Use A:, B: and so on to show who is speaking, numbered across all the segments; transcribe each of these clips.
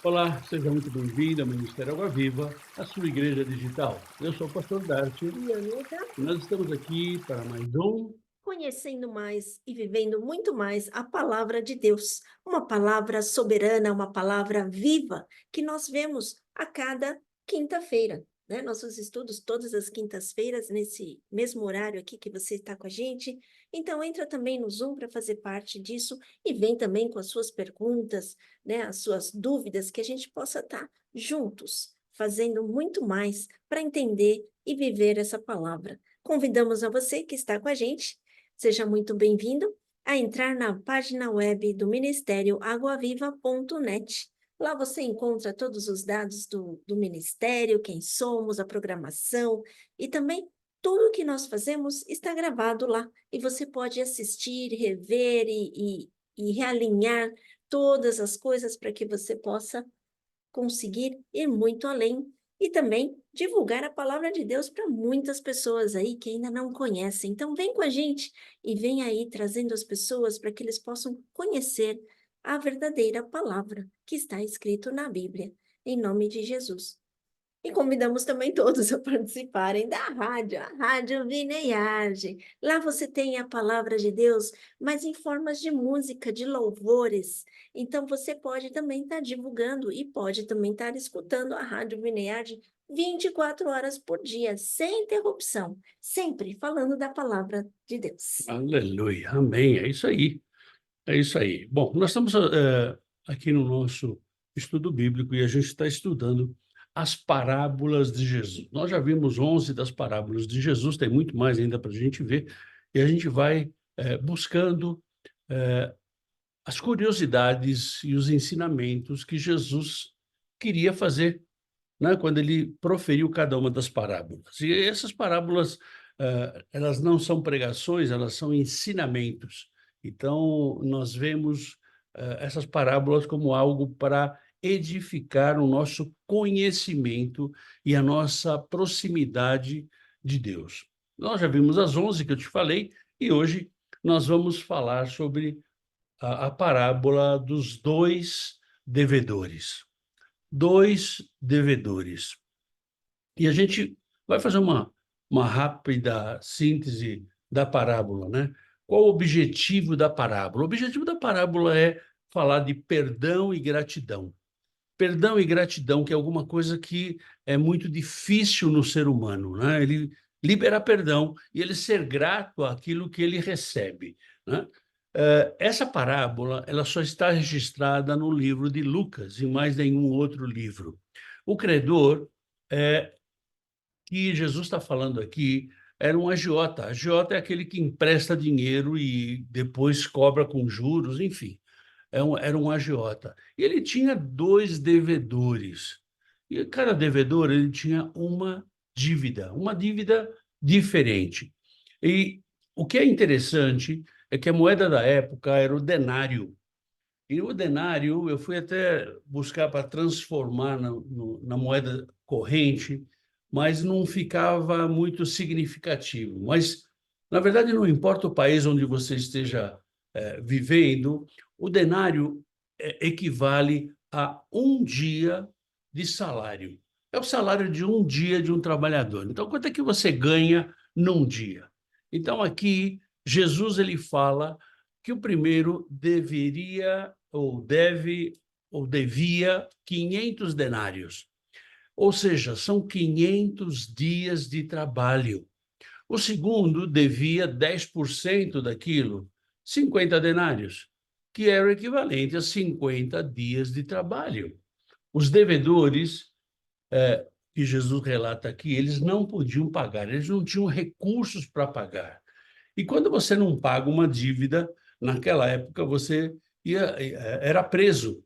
A: Olá, seja muito bem-vindo ao Ministério Água Viva, a sua igreja digital. Eu sou o pastor Darcio
B: E Anita,
A: e nós estamos aqui para mais um.
B: conhecendo mais e vivendo muito mais a palavra de Deus, uma palavra soberana, uma palavra viva, que nós vemos a cada quinta-feira, né? Nossos estudos todas as quintas-feiras, nesse mesmo horário aqui que você está com a gente. Então, entra também no Zoom para fazer parte disso e vem também com as suas perguntas, né? As suas dúvidas, que a gente possa estar juntos, fazendo muito mais para entender e viver essa palavra. Convidamos a você que está com a gente. Seja muito bem-vindo a entrar na página web do Ministério aguaviva.net. Lá você encontra todos os dados do Ministério, quem somos, a programação e também tudo o que nós fazemos está gravado lá. E você pode assistir, rever e realinhar todas as coisas para que você possa conseguir ir muito além e também divulgar a palavra de Deus para muitas pessoas aí que ainda não conhecem. Então, vem com a gente e vem aí trazendo as pessoas para que eles possam conhecer a verdadeira palavra que está escrito na Bíblia, em nome de Jesus. E convidamos também todos a participarem da rádio, a Rádio Vineyard. Lá você tem a palavra de Deus, mas em formas de música, de louvores. Então você pode também estar divulgando e pode também estar escutando a Rádio Vineyard 24 horas por dia, sem interrupção, sempre falando da palavra de Deus.
A: Aleluia, amém, é isso aí, é isso aí. Bom, nós estamos aqui no nosso estudo bíblico e a gente está estudando as parábolas de Jesus. Nós já vimos 11 das parábolas de Jesus, tem muito mais ainda para a gente ver, e a gente vai buscando eh, as curiosidades e os ensinamentos que Jesus queria fazer, né, quando ele proferiu cada uma das parábolas. E essas parábolas, elas não são pregações, elas são ensinamentos. Então, nós vemos, essas parábolas como algo para edificar o nosso conhecimento e a nossa proximidade de Deus. Nós já vimos as 11 que eu te falei, e hoje nós vamos falar sobre a parábola dos 2 devedores. 2 devedores. E a gente vai fazer uma rápida síntese da parábola, né. Qual o objetivo da parábola? O objetivo da parábola é falar de perdão e gratidão. Perdão e gratidão, que é alguma coisa que é muito difícil no ser humano, né, ele liberar perdão e ele ser grato àquilo que ele recebe, né. Essa parábola, ela só está registrada no livro de Lucas, em mais nenhum outro livro. O credor, eh, que Jesus está falando aqui, era um agiota. Agiota é aquele que empresta dinheiro e depois cobra com juros, enfim, era um agiota. E ele tinha 2 devedores, e cada devedor ele tinha uma dívida diferente. E o que é interessante é que a moeda da época era o denário. E o denário, eu fui até buscar para transformar na moeda corrente, mas não ficava muito significativo. Mas, na verdade, não importa o país onde você esteja, vivendo, o denário, equivale a um dia de salário. É o salário de um dia de um trabalhador. Então, quanto é que você ganha num dia? Então, aqui, Jesus ele fala que o primeiro deveria ou deve ou devia 500 denários, ou seja, são 500 dias de trabalho. O segundo devia 10% daquilo, 50 denários, que era o equivalente a 50 dias de trabalho. Os devedores, que Jesus relata aqui, eles não podiam pagar, eles não tinham recursos para pagar. E quando você não paga uma dívida, naquela época você era preso.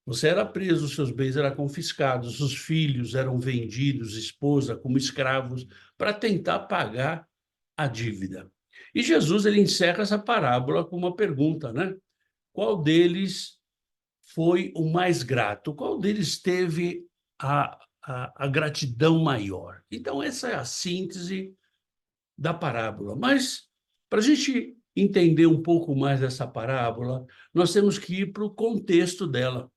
A: Você era preso, os seus bens eram confiscados, os filhos eram vendidos, esposa, como escravos, para tentar pagar a dívida. E Jesus ele encerra essa parábola com uma pergunta, né? Qual deles foi o mais grato? Qual deles teve a gratidão maior? Então, essa é a síntese da parábola. Mas, para a gente entender um pouco mais dessa parábola, nós temos que ir para o contexto dela.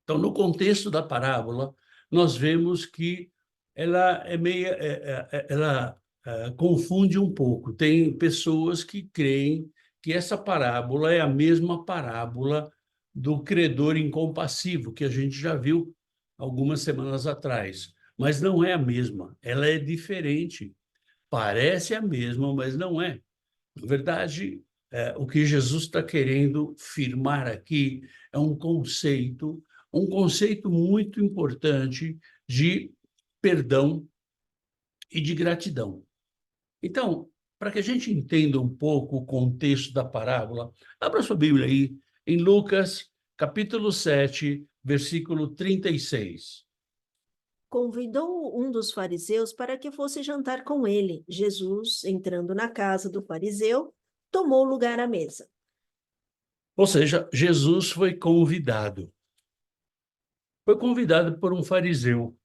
A: Então, no contexto da parábola, nós vemos que ela é meia, ela confunde um pouco. Tem pessoas que creem que essa parábola é a mesma parábola do credor incompassivo, que a gente já viu algumas semanas atrás, mas não é a mesma, ela é diferente. Parece a mesma, mas não é. Na verdade, o que Jesus está querendo firmar aqui é um conceito muito importante de perdão e de gratidão. Então, para que a gente entenda um pouco o contexto da parábola, abra sua Bíblia aí em Lucas, capítulo 7, versículo 36.
B: Convidou um dos fariseus para que fosse jantar com ele. Jesus, entrando na casa do fariseu, tomou lugar à mesa.
A: Ou seja, Jesus foi convidado. Foi convidado por um fariseu. O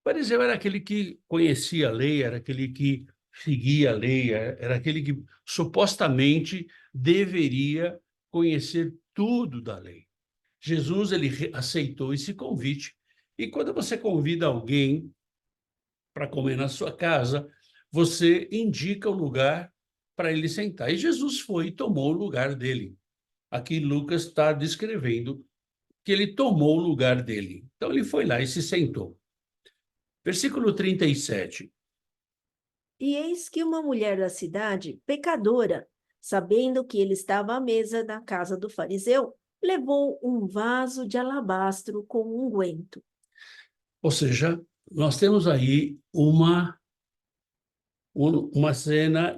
A: fariseu era aquele que conhecia a lei, era aquele que seguia a lei, era aquele que supostamente deveria conhecer tudo da lei. Jesus ele aceitou esse convite. E quando você convida alguém para comer na sua casa, você indica o lugar para ele sentar. E Jesus foi e tomou o lugar dele. Aqui Lucas está descrevendo que ele tomou o lugar dele. Então ele foi lá e se sentou. Versículo 37.
B: E eis que uma mulher da cidade, pecadora, sabendo que ele estava à mesa da casa do fariseu, levou um vaso de alabastro com unguento.
A: Ou seja, nós temos aí uma cena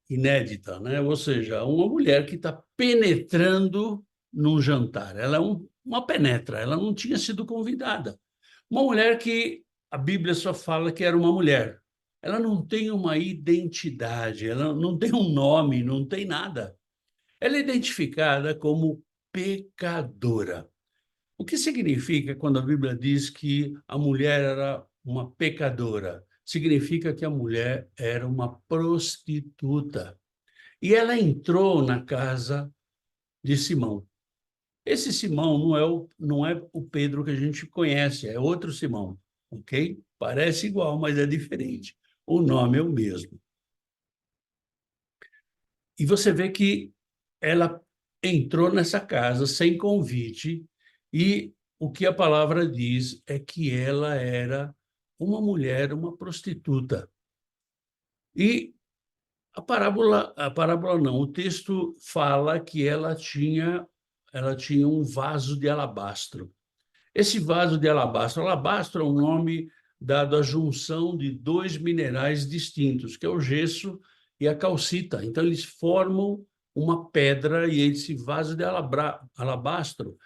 A: inédita, né? Ou seja, uma mulher que está penetrando num jantar. Ela é uma penetra, ela não tinha sido convidada. Uma mulher que a Bíblia só fala que era uma mulher. Ela não tem uma identidade, ela não tem um nome, não tem nada. Ela é identificada como pecadora. O que significa quando a Bíblia diz que a mulher era uma pecadora? Significa que a mulher era uma prostituta. E ela entrou na casa de Simão. Esse Simão não é o Pedro que a gente conhece, é outro Simão, ok? Parece igual, mas é diferente. O nome é o mesmo. E você vê que ela entrou nessa casa sem convite e o que a palavra diz é que ela era uma mulher, uma prostituta. E a parábola não, o texto fala que ela tinha um vaso de alabastro. Esse vaso de alabastro, alabastro é um nome dado à junção de dois minerais distintos, que é o gesso e a calcita. Então, eles formam uma pedra e esse vaso de alabastro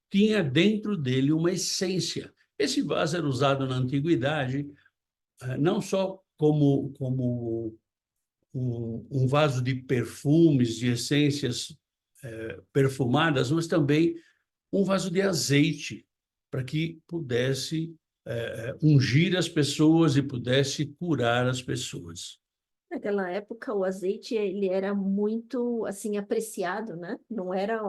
A: tinha dentro dele uma essência. Esse vaso era usado na antiguidade não só como um vaso de perfumes, de essências perfumadas, mas também um vaso de azeite, para que pudesse ungir as pessoas e pudesse curar as pessoas.
B: Naquela época, o azeite ele era muito assim apreciado, né? Não era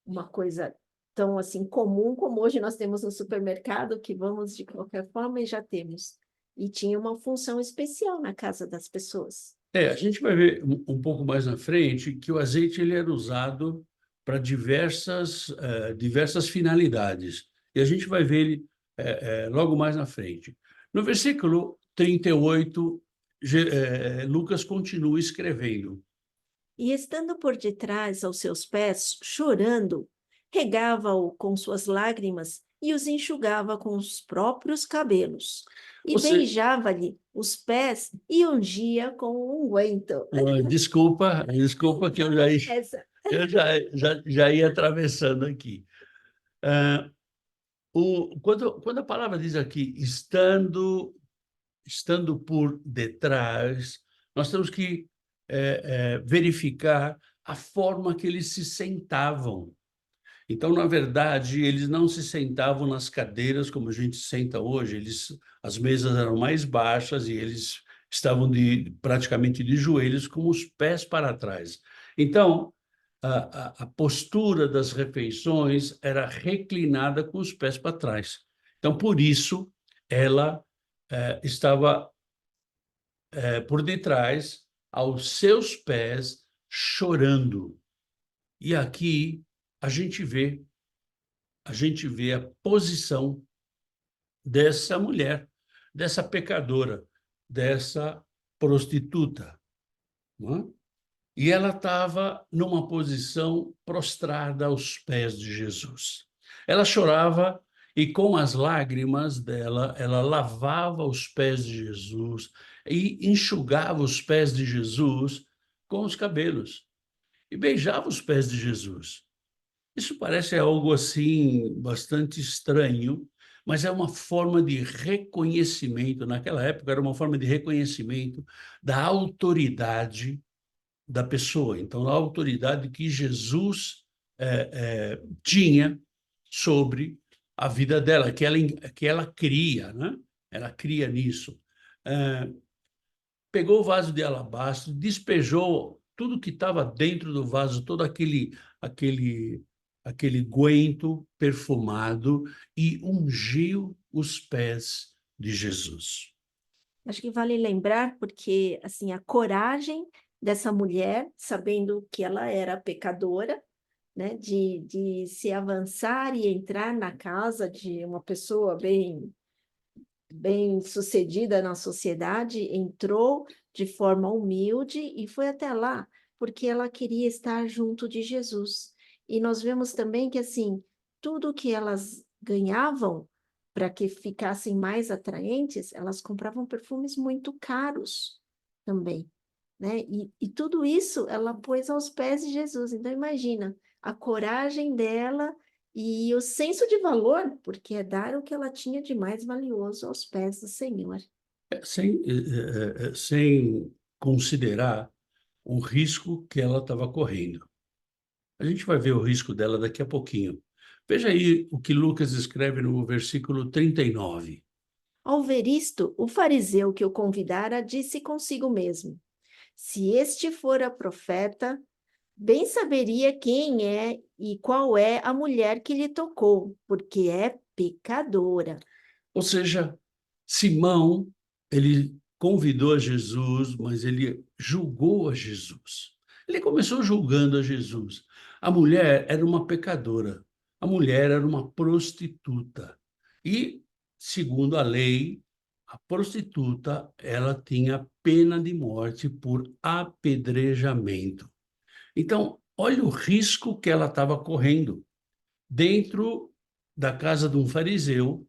B: uma coisa tão assim comum como hoje nós temos no supermercado, que vamos de qualquer forma e já temos. E tinha uma função especial na casa das pessoas.
A: A gente vai ver um pouco mais na frente que o azeite ele era usado para diversas finalidades. E a gente vai ver ele logo mais na frente. No versículo 38, Lucas continua escrevendo.
B: E estando por detrás aos seus pés, chorando, regava-o com suas lágrimas e os enxugava com os próprios cabelos. E
A: Você,
B: beijava-lhe os pés e ungia com o unguento.
A: desculpa que
B: Essa.
A: eu já ia atravessando aqui. Quando a palavra diz aqui, estando por detrás, nós temos que verificar a forma que eles se sentavam. Então, na verdade, eles não se sentavam nas cadeiras como a gente senta hoje, as mesas eram mais baixas e eles estavam praticamente de joelhos com os pés para trás. Então, a postura das refeições era reclinada com os pés para trás. Então, por isso, ela estava por detrás, aos seus pés, chorando. E aqui a gente vê a posição dessa mulher, dessa pecadora, dessa prostituta, não é? E ela estava numa posição prostrada aos pés de Jesus. Ela chorava e, com as lágrimas dela, ela lavava os pés de Jesus e enxugava os pés de Jesus com os cabelos e beijava os pés de Jesus. Isso parece algo assim bastante estranho, mas é uma forma de reconhecimento. Naquela época, era uma forma de reconhecimento da autoridade da pessoa. Então, a autoridade que Jesus tinha sobre a vida dela, que ela cria, né? Ela cria nisso. Pegou o vaso de alabastro, despejou tudo que estava dentro do vaso, todo aquele guento perfumado e ungiu os pés de Jesus.
B: Acho que vale lembrar, porque assim, a coragem dessa mulher, sabendo que ela era pecadora, né, de se avançar e entrar na casa de uma pessoa bem sucedida na sociedade, entrou de forma humilde e foi até lá, porque ela queria estar junto de Jesus. E nós vemos também que, assim, tudo que elas ganhavam para que ficassem mais atraentes, elas compravam perfumes muito caros também, né? E tudo isso ela pôs aos pés de Jesus. Então, imagina a coragem dela e o senso de valor, porque é dar o que ela tinha de mais valioso aos pés do Senhor.
A: Sem considerar o risco que ela estava correndo. A gente vai ver o risco dela daqui a pouquinho. Veja aí o que Lucas escreve no versículo 39.
B: Ao ver isto, o fariseu que o convidara disse consigo mesmo: se este fora profeta, bem saberia quem é e qual é a mulher que lhe tocou, porque é pecadora.
A: Ou seja, Simão, ele convidou a Jesus, mas ele julgou a Jesus. Ele começou julgando a Jesus. A mulher era uma pecadora. A mulher era uma prostituta. E, segundo a lei, a prostituta, ela tinha pena de morte por apedrejamento. Então, olha o risco que ela estava correndo dentro da casa de um fariseu,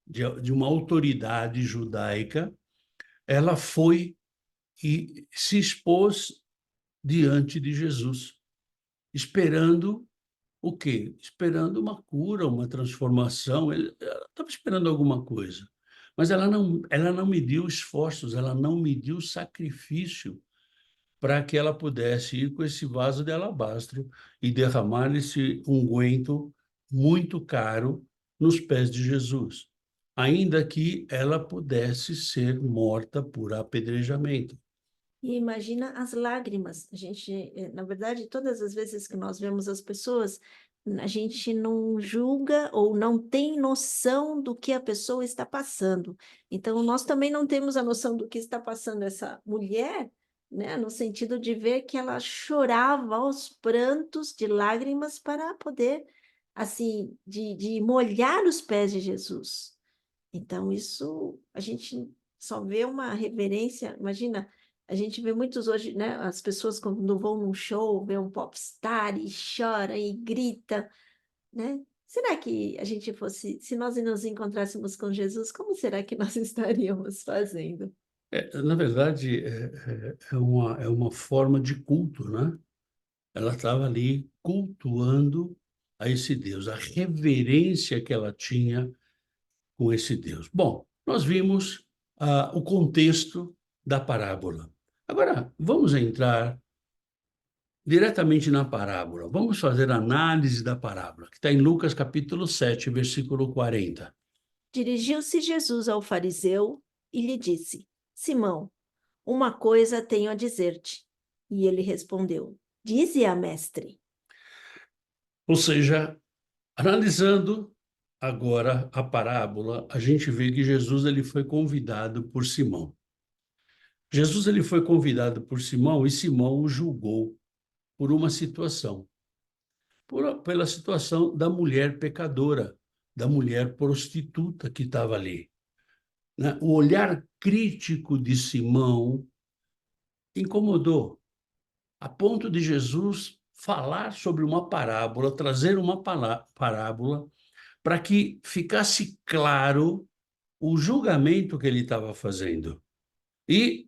A: de uma autoridade judaica. Ela foi e se expôs diante de Jesus, esperando o quê? Esperando uma cura, uma transformação. Ela estava esperando alguma coisa, mas ela não mediu esforços, ela não mediu sacrifício para que ela pudesse ir com esse vaso de alabastro e derramar esse unguento muito caro nos pés de Jesus, ainda que ela pudesse ser morta por apedrejamento.
B: E imagina as lágrimas. A gente, na verdade, todas as vezes que nós vemos as pessoas, a gente não julga ou não tem noção do que a pessoa está passando. Então, nós também não temos a noção do que está passando essa mulher, né? No sentido de ver que ela chorava aos prantos de lágrimas para poder, assim, de molhar os pés de Jesus. Então, isso a gente só vê uma reverência. Imagina, a gente vê muitos hoje, né? As pessoas quando vão num show, vê um popstar e chora e grita, né? Será que a gente fosse, se nós nos encontrássemos com Jesus, como será que nós estaríamos fazendo?
A: Na verdade, é uma forma de culto, né? Ela estava ali cultuando a esse Deus, a reverência que ela tinha com esse Deus. Bom, nós vimos o contexto da parábola. Agora, vamos entrar diretamente na parábola. Vamos fazer a análise da parábola, que está em Lucas capítulo 7, versículo 40.
B: Dirigiu-se Jesus ao fariseu e lhe disse: Simão, uma coisa tenho a dizer-te. E ele respondeu: Dize-a, mestre.
A: Ou seja, analisando agora a parábola, a gente vê que Jesus ele foi convidado por Simão. Jesus ele foi convidado por Simão e Simão o julgou por uma situação, pela situação da mulher pecadora, da mulher prostituta que estava ali, né? O olhar crítico de Simão incomodou, a ponto de Jesus falar sobre uma parábola, trazer uma parábola para que ficasse claro o julgamento que ele estava fazendo. E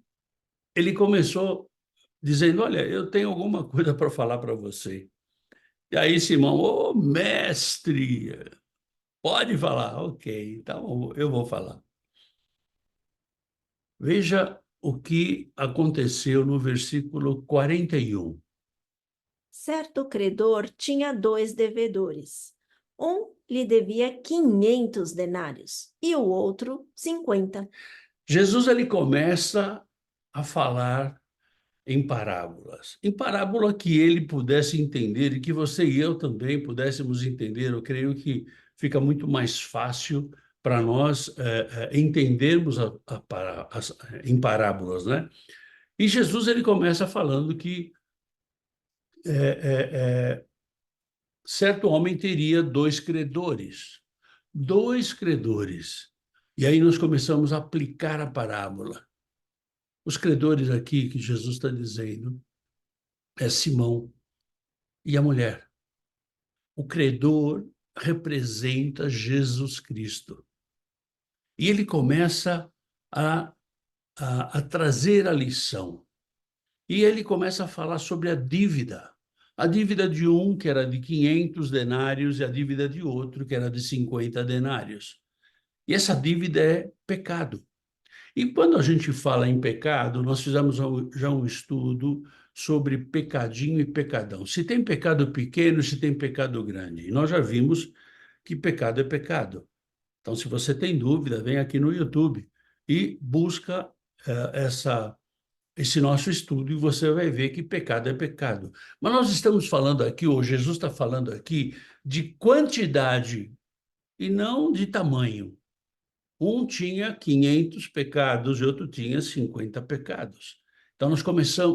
A: ele começou dizendo: Olha, eu tenho alguma coisa para falar para você. E aí, Simão, ô mestre, pode falar. Ok, então eu vou falar. Veja o que aconteceu no versículo 41.
B: Certo credor tinha 2 devedores. Um lhe devia 500 denários e o outro 50.
A: Jesus ele começa a falar em parábolas. Em parábola que ele pudesse entender e que você e eu também pudéssemos entender. Eu creio que fica muito mais fácil para nós entendermos em parábolas, né? E Jesus ele começa falando que certo homem teria 2 credores. 2 credores. E aí nós começamos a aplicar a parábola. Os credores aqui que Jesus está dizendo é Simão e a mulher. O credor representa Jesus Cristo. E ele começa a trazer a lição. E ele começa a falar sobre a dívida. A dívida de um, que era de 500 denários, e a dívida de outro, que era de 50 denários. E essa dívida é pecado. E quando a gente fala em pecado, nós fizemos já um estudo sobre pecadinho e pecadão. Se tem pecado pequeno, se tem pecado grande. E nós já vimos que pecado é pecado. Então, se você tem dúvida, vem aqui no YouTube e busca esse nosso estudo e você vai ver que pecado é pecado. Mas nós estamos falando aqui, ou Jesus está falando aqui, de quantidade e não de tamanho. Um tinha 500 pecados e outro tinha 50 pecados. Então,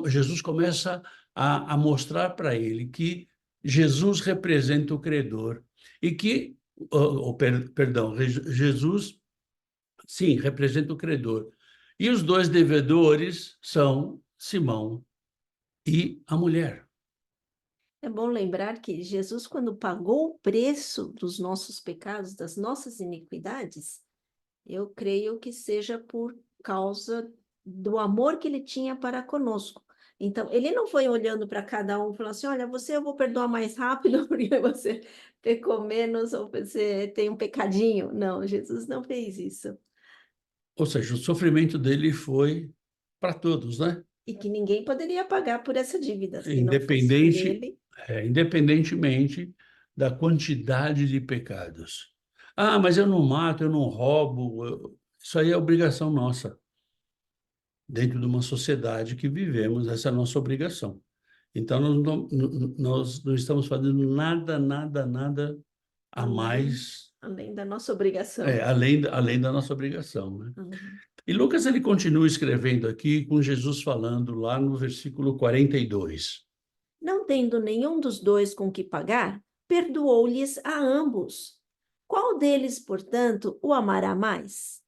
A: Jesus começa a mostrar para ele que Jesus representa o credor e que, perdão, Jesus, sim, representa o credor. E os 2 devedores são Simão e a mulher.
B: É bom lembrar que Jesus, quando pagou o preço dos nossos pecados, das nossas iniquidades, eu creio que seja por causa do amor que ele tinha para conosco. Então, ele não foi olhando para cada um e falando assim: olha, você eu vou perdoar mais rápido porque você pecou menos ou você tem um pecadinho. Não, Jesus não fez isso.
A: Ou seja, o sofrimento dele foi para todos, né?
B: E que ninguém poderia pagar por essa dívida, se não fosse por
A: Independente,
B: ele.
A: independentemente da quantidade de pecados. Ah, mas eu não mato, eu não roubo. Isso aí é obrigação nossa. Dentro de uma sociedade que vivemos, essa é a nossa obrigação. Então, nós não estamos fazendo nada a
B: Além,
A: mais,
B: além da nossa obrigação.
A: além da nossa obrigação, né?
B: Uhum.
A: E Lucas, ele continua escrevendo aqui, com Jesus falando lá no versículo 42.
B: Não tendo nenhum dos dois com que pagar, perdoou-lhes a ambos. Qual deles, portanto, o amará mais?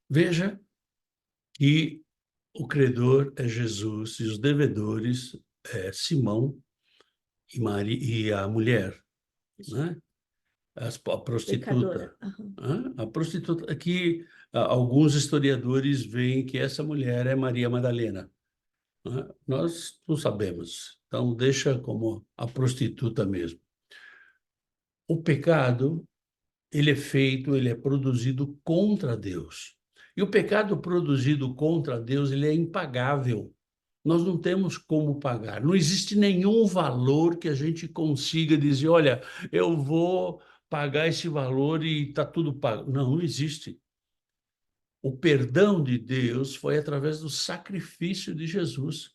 A: Veja que o credor é Jesus e os devedores é Simão e, Maria, e a mulher, né? A
B: Pecadora.
A: prostituta.
B: Uhum.
A: Né? A prostituta, aqui alguns historiadores veem que essa mulher é Maria Madalena. Né? Nós não sabemos, então deixa como a prostituta mesmo. O pecado, ele é feito, ele é produzido contra Deus. E o pecado produzido contra Deus, ele é impagável. Nós não temos como pagar. Não existe nenhum valor que a gente consiga dizer, olha, eu vou pagar esse valor e está tudo pago. Não, não existe. O perdão de Deus foi através do sacrifício de Jesus.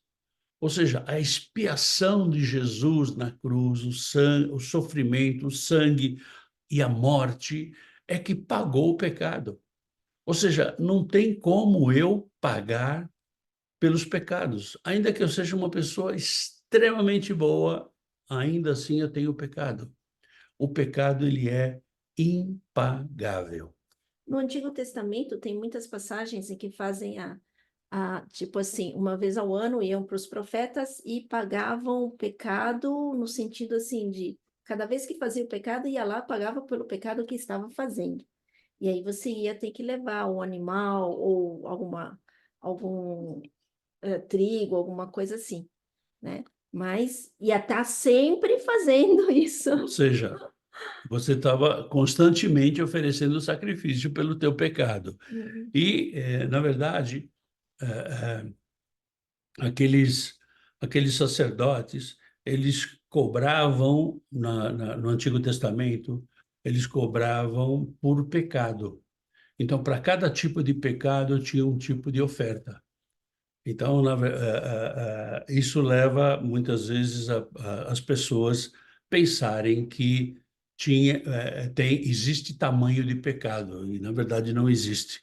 A: Ou seja, a expiação de Jesus na cruz, o sangue, o sofrimento, o sangue e a morte é que pagou o pecado. Ou seja, não tem como eu pagar pelos pecados. Ainda que eu seja uma pessoa extremamente boa, ainda assim eu tenho pecado. O pecado, ele é impagável.
B: No Antigo Testamento tem muitas passagens em que fazem tipo assim, uma vez ao ano iam para os profetas e pagavam o pecado no sentido assim de cada vez que fazia o pecado ia lá pagava pelo pecado que estava fazendo. E aí você ia ter que levar um animal ou algum trigo, alguma coisa assim, né? Mas ia estar sempre fazendo isso.
A: Ou seja, você estava constantemente oferecendo sacrifício pelo teu pecado.
B: Uhum.
A: E, na verdade, eh, aqueles sacerdotes, eles cobravam, no Antigo Testamento, eles cobravam por pecado. Então, para cada tipo de pecado, tinha um tipo de oferta. Então, isso leva muitas vezes as pessoas pensarem que existe tamanho de pecado, e na verdade não existe.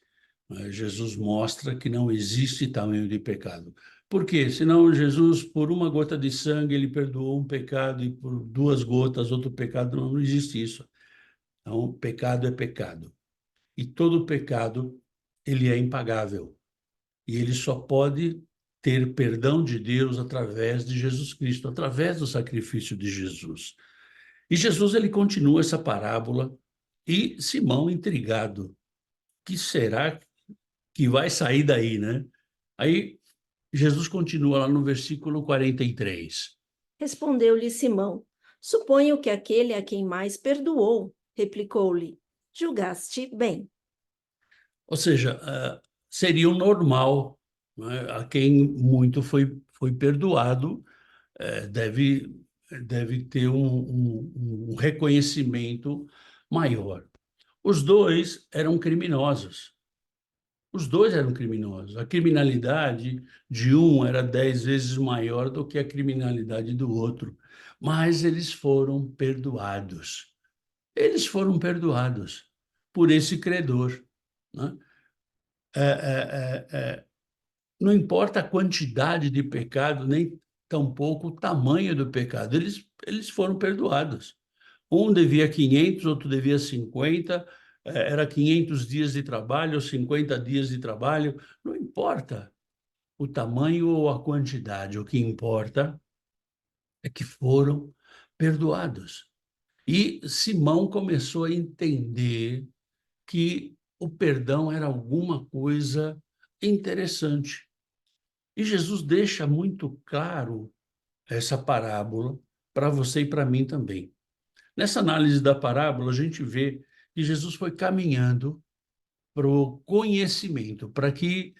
A: Jesus mostra que não existe tamanho de pecado. Por quê? Senão Jesus, por uma gota de sangue, ele perdoou um pecado, e por duas gotas, outro pecado, não existe isso. Então, pecado é pecado. E todo pecado, ele é impagável. E ele só pode ter perdão de Deus através de Jesus Cristo, através do sacrifício de Jesus. E Jesus, ele continua essa parábola e Simão intrigado. Que será que vai sair daí, né? Aí Jesus continua lá no versículo 43.
B: Respondeu-lhe Simão: Suponho que aquele a quem mais perdoou, replicou-lhe: Julgaste bem.
A: Ou seja, seria o normal, né? A quem muito foi perdoado, deve ter um reconhecimento maior. Os dois eram criminosos. Os dois eram criminosos. A criminalidade de um era 10 vezes maior do que a criminalidade do outro. Mas eles foram perdoados. Eles foram perdoados por esse credor, né? É, não importa a quantidade de pecado, nem tampouco o tamanho do pecado. Eles foram perdoados. Um devia 500, outro devia 50, era 500 dias de trabalho ou 50 dias de trabalho. Não importa o tamanho ou a quantidade, o que importa é que foram perdoados. E Simão começou a entender que o perdão era alguma coisa interessante. E Jesus deixa muito claro essa parábola para você e para mim também. Nessa análise da parábola, a gente vê que Jesus foi caminhando para o conhecimento, para que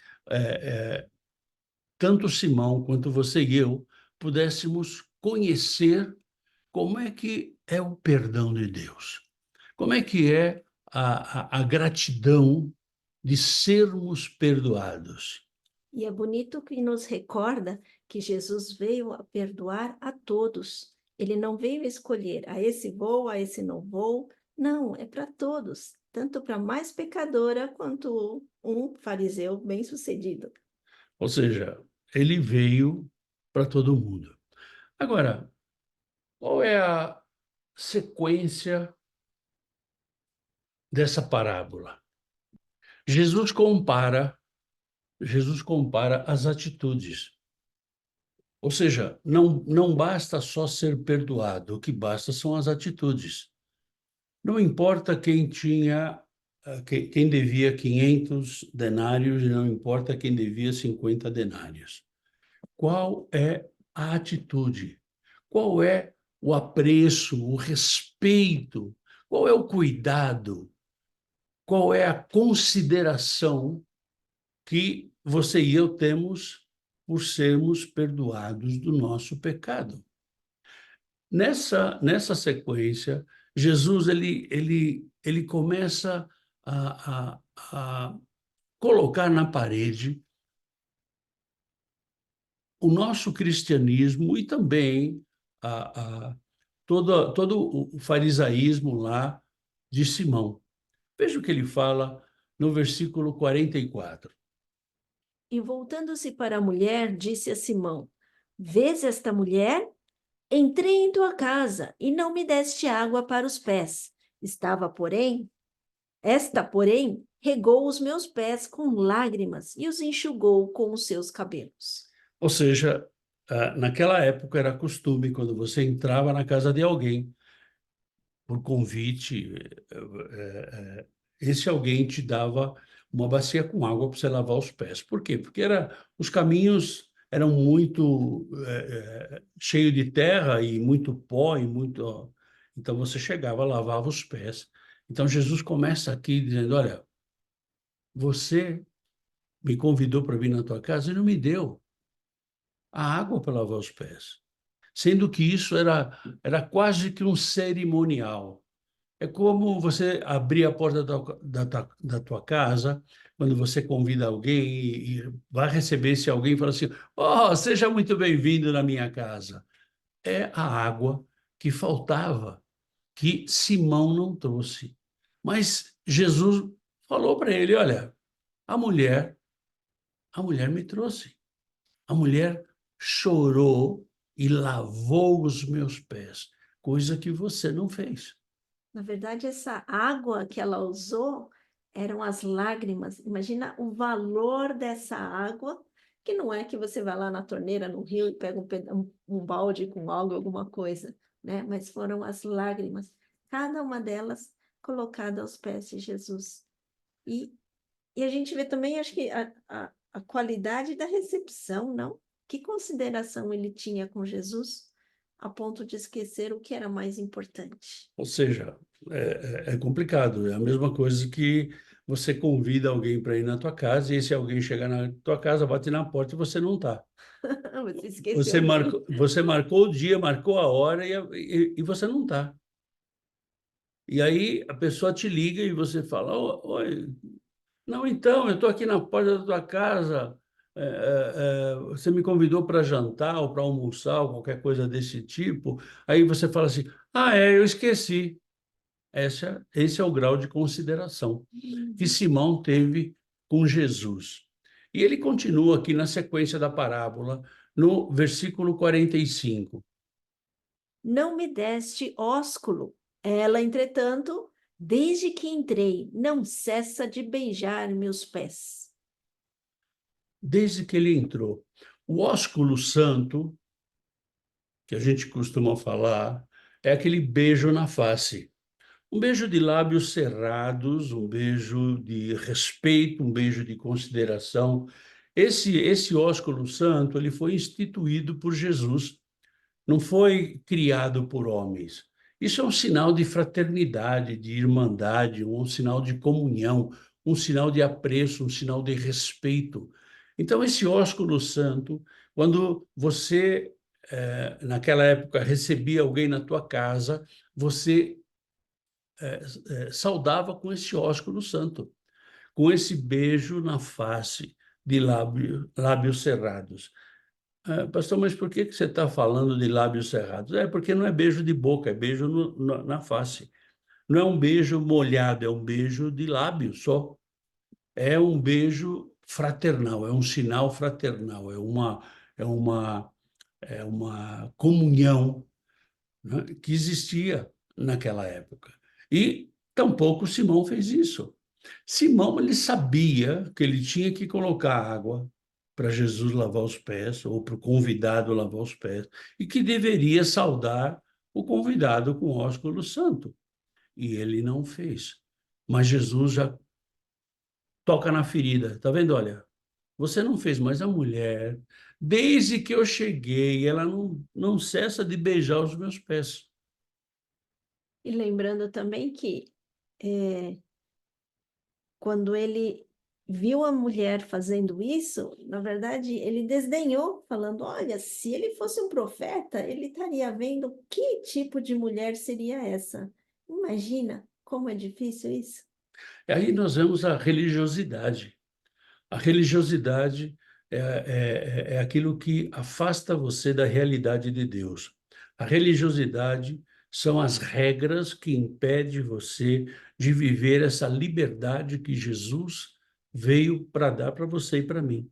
A: tanto Simão quanto você e eu pudéssemos conhecer como é que é o perdão de Deus, como é que é a gratidão de sermos perdoados.
B: E é bonito que nos recorda que Jesus veio a perdoar a todos. Ele não veio escolher a esse vou, a esse não vou. Não, é para todos, tanto para a mais pecadora quanto um fariseu bem-sucedido.
A: Ou seja, ele veio para todo mundo. Agora, qual é a sequência dessa parábola? Jesus compara, Jesus compara as atitudes. Ou seja, não basta só ser perdoado, o que basta são as atitudes. Não importa quem tinha, quem devia 500 denários, e não importa quem devia 50 denários. Qual é a atitude? Qual é o apreço, o respeito? Qual é o cuidado? Qual é a consideração que você e eu temos por sermos perdoados do nosso pecado? Nessa sequência, Jesus ele começa a, a, a, a, colocar na parede, 3 o nosso cristianismo e também todo o farisaísmo lá de Simão. Veja o que ele fala no versículo 44.
B: E voltando-se para a mulher, disse a Simão: Vês esta mulher? Entrei em tua casa e não me deste água para os pés. Porém, regou os meus pés com lágrimas e os enxugou com os seus cabelos.
A: Ou seja, naquela época era costume, quando você entrava na casa de alguém, por convite, esse alguém te dava uma bacia com água para você lavar os pés. Por quê? Porque os caminhos eram muito cheios de terra e muito pó e muito. Então você chegava, lavava os pés. Então Jesus começa aqui dizendo: olha, você me convidou para vir na tua casa e não me deu a água para lavar os pés. Sendo que isso era quase que um cerimonial. É como você abrir a porta da tua casa, quando você convida alguém e vai receber esse alguém e fala assim: Oh, seja muito bem-vindo na minha casa. É a água que faltava, que Simão não trouxe. Mas Jesus falou para ele: Olha, a mulher, a mulher me trouxe. A mulher chorou e lavou os meus pés, coisa que você não fez.
B: Na verdade, essa água que ela usou eram as lágrimas. Imagina o valor dessa água, que não é que você vai lá na torneira, no rio, e pega um balde com água, alguma coisa, né? Mas foram as lágrimas, cada uma delas colocada aos pés de Jesus. E, e a gente vê também, acho que a qualidade da recepção, não? Que consideração ele tinha com Jesus, a ponto de esquecer o que era mais importante.
A: Ou seja, é complicado. É a mesma coisa que você convida alguém para ir na tua casa e esse alguém chegar na tua casa, bate na porta e você não está.
B: Você esqueceu de mim.
A: Você marcou o dia, marcou a hora e você não está. E aí a pessoa te liga e você fala: Oi, não, então, eu estou aqui na porta da tua casa. Você me convidou para jantar ou para almoçar ou qualquer coisa desse tipo. Aí você fala assim: Ah, eu esqueci. Esse é o grau de consideração que
B: Uhum.
A: Simão teve com Jesus. E ele continua aqui na sequência da parábola, no versículo 45.
B: Não me deste ósculo. Ela, entretanto, desde que entrei, não cessa de beijar meus pés.
A: Desde que ele entrou. O ósculo santo, que a gente costuma falar, é aquele beijo na face. Um beijo de lábios cerrados, um beijo de respeito, um beijo de consideração. Esse ósculo santo, ele foi instituído por Jesus, não foi criado por homens. Isso é um sinal de fraternidade, de irmandade, um sinal de comunhão, um sinal de apreço, um sinal de respeito. Então, esse ósculo santo, quando você, naquela época, recebia alguém na tua casa, você saudava com esse ósculo santo, com esse beijo na face de lábios cerrados. Pastor, mas por que você está falando de lábios cerrados? É porque não é beijo de boca, é beijo na face. Não é um beijo molhado, é um beijo de lábios só. É um beijo fraternal, é um sinal fraternal, é uma, é uma comunhão, né, que existia naquela época. E tampouco Simão fez isso. Simão, ele sabia que ele tinha que colocar água para Jesus lavar os pés, ou para o convidado lavar os pés, e que deveria saudar o convidado com ósculo santo. E ele não fez. Mas Jesus já toca na ferida. Está vendo? Olha, você não fez, mas a mulher, desde que eu cheguei, ela não cessa de beijar os meus pés.
B: E lembrando também que quando ele viu a mulher fazendo isso, na verdade, ele desdenhou, falando: Olha, se ele fosse um profeta, ele estaria vendo que tipo de mulher seria essa. Imagina como é difícil isso.
A: E aí nós vemos a religiosidade. A religiosidade é aquilo que afasta você da realidade de Deus. A religiosidade são as regras que impedem você de viver essa liberdade que Jesus veio para dar para você e para mim.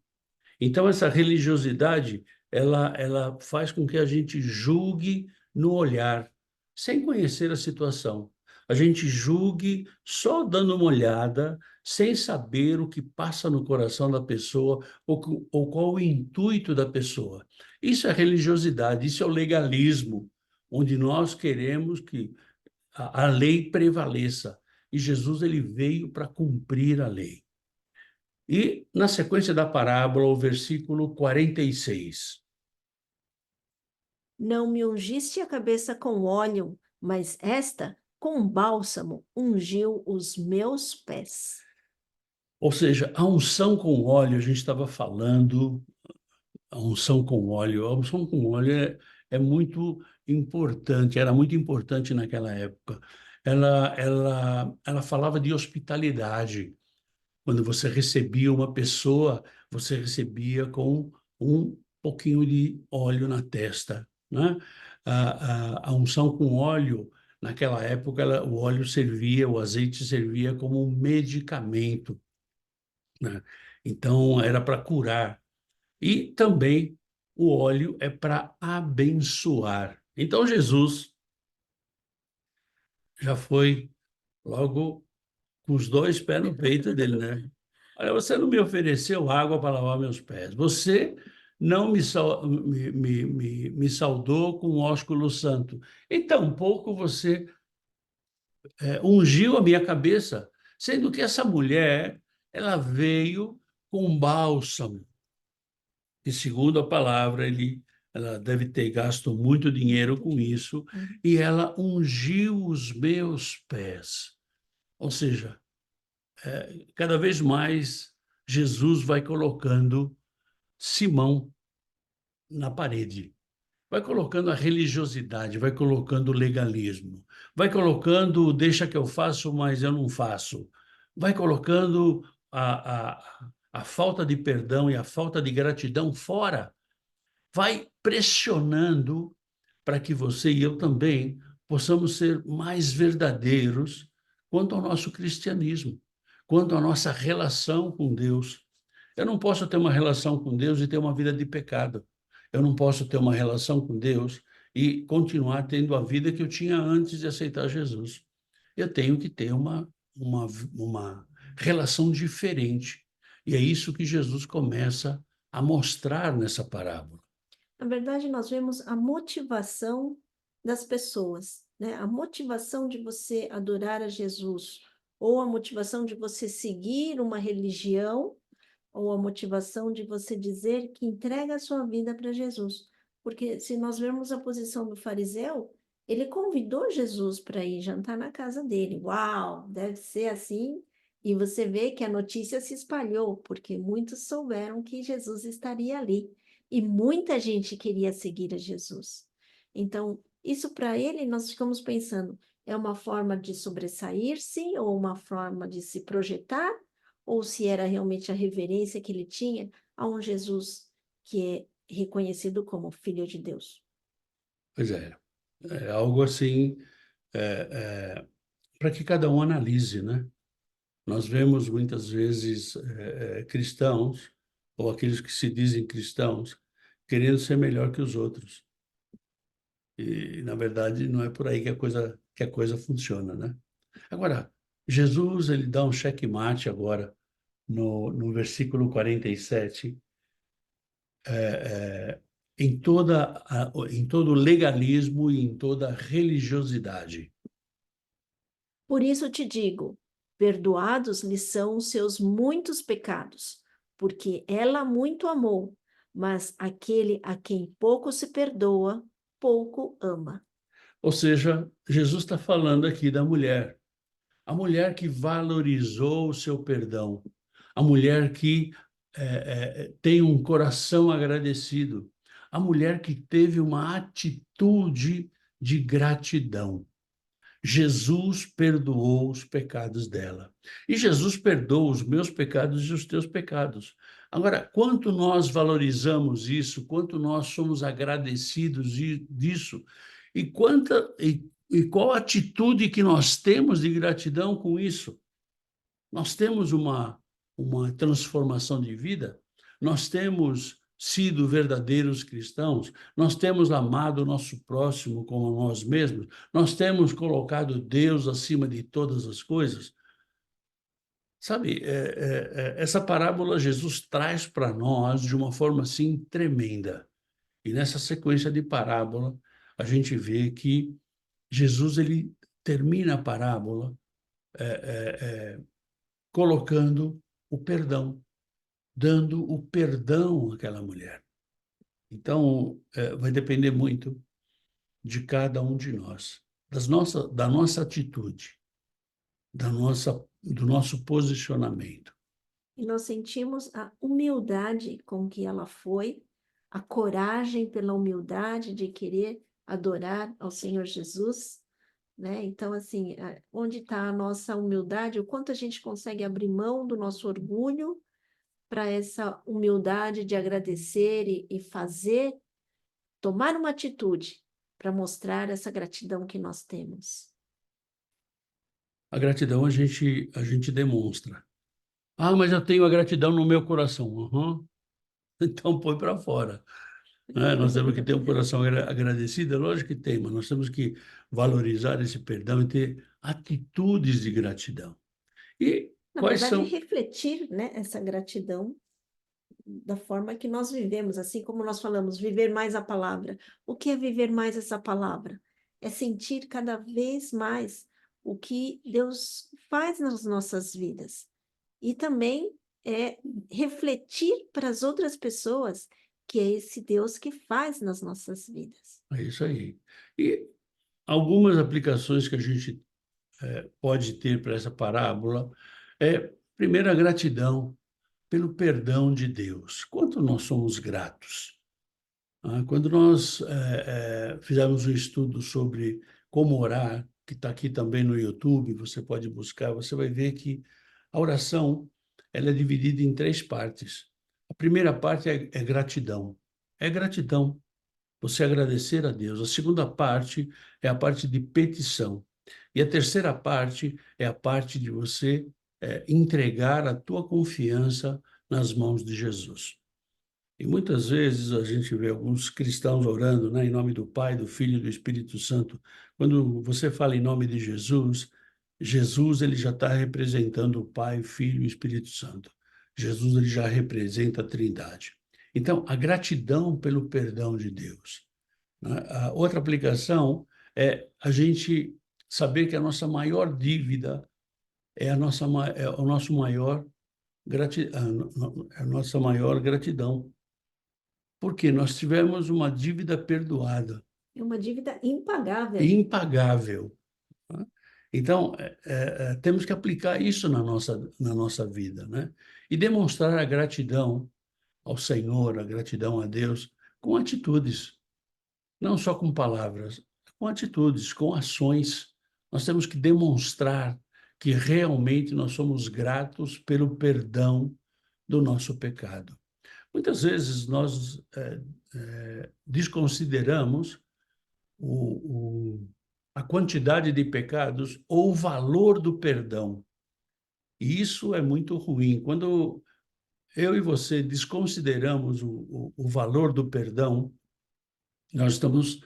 A: Então, essa religiosidade, ela faz com que a gente julgue no olhar, sem conhecer a situação. A gente julgue só dando uma olhada, sem saber o que passa no coração da pessoa ou qual o intuito da pessoa. Isso é religiosidade, isso é o legalismo, onde nós queremos que a lei prevaleça. E Jesus ele veio para cumprir a lei. E, na sequência da parábola, o versículo 46.
B: Não me ungiste a cabeça com óleo, mas esta, com bálsamo, ungiu os meus pés.
A: Ou seja, a unção com óleo, a gente estava falando, a unção com óleo é muito importante, era muito importante naquela época. Ela falava de hospitalidade. Quando você recebia uma pessoa, você recebia com um pouquinho de óleo na testa, né? A unção com óleo, naquela época, o óleo servia, o azeite servia como um medicamento, né? Então, era para curar. E também o óleo é para abençoar. Então, Jesus já foi logo com os dois pés no peito dele, né? Olha, você não me ofereceu água para lavar meus pés. Você não me saudou com o ósculo santo. E tampouco você ungiu a minha cabeça, sendo que essa mulher, ela veio com bálsamo. E segundo a palavra, ela deve ter gasto muito dinheiro com isso, e ela ungiu os meus pés. Ou seja, cada vez mais Jesus vai colocando Simão na parede, vai colocando a religiosidade, vai colocando o legalismo, vai colocando deixa que eu faço, mas eu não faço, vai colocando a falta de perdão e a falta de gratidão fora, vai pressionando para que você e eu também possamos ser mais verdadeiros quanto ao nosso cristianismo, quanto à nossa relação com Deus. Eu não posso ter uma relação com Deus e ter uma vida de pecado. Eu não posso ter uma relação com Deus e continuar tendo a vida que eu tinha antes de aceitar Jesus. Eu tenho que ter uma relação diferente. E é isso que Jesus começa a mostrar nessa parábola.
B: Na verdade, nós vemos a motivação das pessoas, né? A motivação de você adorar a Jesus, ou a motivação de você seguir uma religião, ou a motivação de você dizer que entrega a sua vida para Jesus. Porque se nós vermos a posição do fariseu, ele convidou Jesus para ir jantar na casa dele. Uau, deve ser assim. E você vê que a notícia se espalhou, porque muitos souberam que Jesus estaria ali. E muita gente queria seguir a Jesus. Então, isso para ele, nós ficamos pensando, é uma forma de sobressair-se ou uma forma de se projetar? Ou se era realmente a reverência que ele tinha a um Jesus que é reconhecido como Filho de Deus.
A: Pois é algo assim, para que cada um analise, né? Nós vemos muitas vezes cristãos, ou aqueles que se dizem cristãos, querendo ser melhor que os outros. E, na verdade, não é por aí que a coisa funciona, né? Agora, Jesus, ele dá um checkmate agora, no versículo 47, é, em todo o legalismo e em toda a religiosidade.
B: Por isso te digo, perdoados lhe são os seus muitos pecados, porque ela muito amou, mas aquele a quem pouco se perdoa, pouco ama.
A: Ou seja, Jesus está falando aqui da mulher. A mulher que valorizou o seu perdão, a mulher que tem um coração agradecido, a mulher que teve uma atitude de gratidão. Jesus perdoou os pecados dela. E Jesus perdoa os meus pecados e os teus pecados. Agora, quanto nós valorizamos isso, quanto nós somos agradecidos disso, e qual a atitude que nós temos de gratidão com isso? Nós temos uma transformação de vida, nós temos sido verdadeiros cristãos, nós temos amado o nosso próximo como a nós mesmos, nós temos colocado Deus acima de todas as coisas. Sabe, essa parábola Jesus traz para nós de uma forma assim tremenda. E nessa sequência de parábola, a gente vê que Jesus ele termina a parábola colocando o perdão, dando o perdão àquela mulher. Então, vai depender muito de cada um de nós, da nossa atitude, do nosso posicionamento.
B: E nós sentimos a humildade com que ela foi, a coragem pela humildade de querer adorar ao Senhor Jesus, né? Então, assim, onde está a nossa humildade, o quanto a gente consegue abrir mão do nosso orgulho para essa humildade de agradecer e fazer, tomar uma atitude para mostrar essa gratidão que nós temos.
A: A gratidão a gente demonstra. Ah, mas eu tenho a gratidão no meu coração. Uhum. Então põe para fora. Né? Nós temos que ter um coração agradecido, é lógico que tem, mas nós temos que valorizar esse perdão e ter atitudes de gratidão. E
B: Na
A: quais
B: verdade,
A: são?
B: refletir, né, essa gratidão da forma que nós vivemos, assim como nós falamos, viver mais a palavra. O que é viver mais essa palavra? É sentir cada vez mais o que Deus faz nas nossas vidas. E também é refletir para as outras pessoas que é esse Deus que faz nas nossas vidas.
A: É isso aí. E algumas aplicações que a gente pode ter para essa parábola primeiro, a gratidão pelo perdão de Deus. Quanto nós somos gratos. Quando nós fizemos um estudo sobre como orar, que está aqui também no YouTube, você pode buscar, você vai ver que a oração ela é dividida em três partes. A primeira parte é gratidão. É gratidão, você agradecer a Deus. A segunda parte é a parte de petição. E a terceira parte é a parte de você entregar a tua confiança nas mãos de Jesus. E muitas vezes a gente vê alguns cristãos orando, né, em nome do Pai, do Filho e do Espírito Santo. Quando você fala em nome de Jesus, Jesus ele já está representando o Pai, o Filho e o Espírito Santo. Jesus ele já representa a Trindade. Então, a gratidão pelo perdão de Deus. Né? A outra aplicação é a gente saber que a nossa maior dívida é o nosso maior a nossa maior gratidão, porque nós tivemos uma dívida perdoada,
B: É uma dívida impagável.
A: impagável. Né? Então, temos que aplicar isso na nossa vida, né? E demonstrar a gratidão ao Senhor, a gratidão a Deus, com atitudes, não só com palavras, com atitudes, com ações. Nós temos que demonstrar que realmente nós somos gratos pelo perdão do nosso pecado. Muitas vezes nós desconsideramos a quantidade de pecados ou o valor do perdão. E isso é muito ruim. Quando eu e você desconsideramos o valor do perdão, nós estamos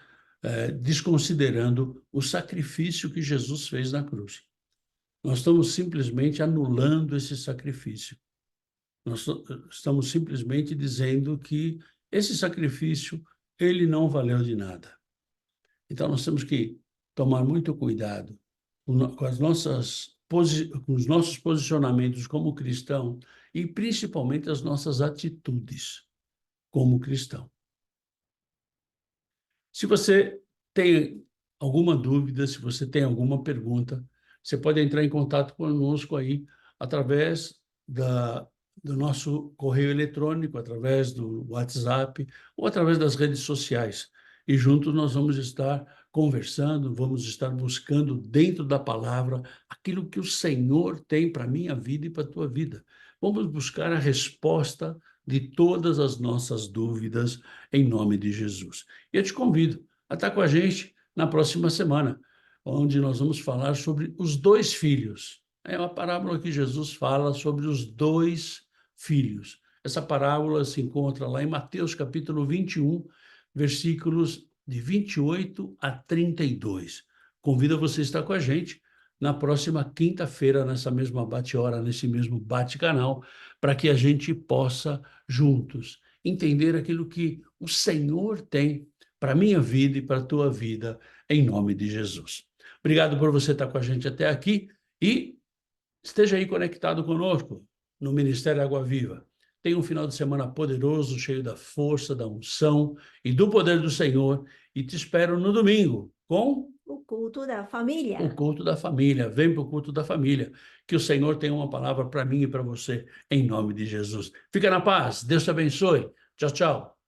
A: desconsiderando o sacrifício que Jesus fez na cruz. Nós estamos simplesmente anulando esse sacrifício. Nós estamos simplesmente dizendo que esse sacrifício ele não valeu de nada. Então nós temos que tomar muito cuidado com as com os nossos posicionamentos como cristão e principalmente as nossas atitudes como cristão. Se você tem alguma dúvida, se você tem alguma pergunta, você pode entrar em contato conosco aí através do nosso correio eletrônico, através do WhatsApp ou através das redes sociais. E juntos nós vamos estar conversando, vamos estar buscando dentro da palavra aquilo que o Senhor tem para a minha vida e para a tua vida. Vamos buscar a resposta de todas as nossas dúvidas, em nome de Jesus. E eu te convido a estar com a gente na próxima semana, onde nós vamos falar sobre os dois filhos. É uma parábola que Jesus fala sobre os dois filhos. Essa parábola se encontra lá em Mateus capítulo 21, versículos de 28 a 32. Convido você a estar com a gente na próxima quinta-feira, nessa mesma bate-hora, nesse mesmo bate-canal, para que a gente possa, juntos, entender aquilo que o Senhor tem para a minha vida e para a tua vida, em nome de Jesus. Obrigado por você estar com a gente até aqui e esteja aí conectado conosco no Ministério Água Viva. Tenha um final de semana poderoso, cheio da força, da unção e do poder do Senhor. E te espero no domingo com
B: O culto da família.
A: o culto da família. Vem para o culto da família. Que o Senhor tenha uma palavra para mim e para você, em nome de Jesus. Fica na paz. Deus te abençoe. Tchau, tchau.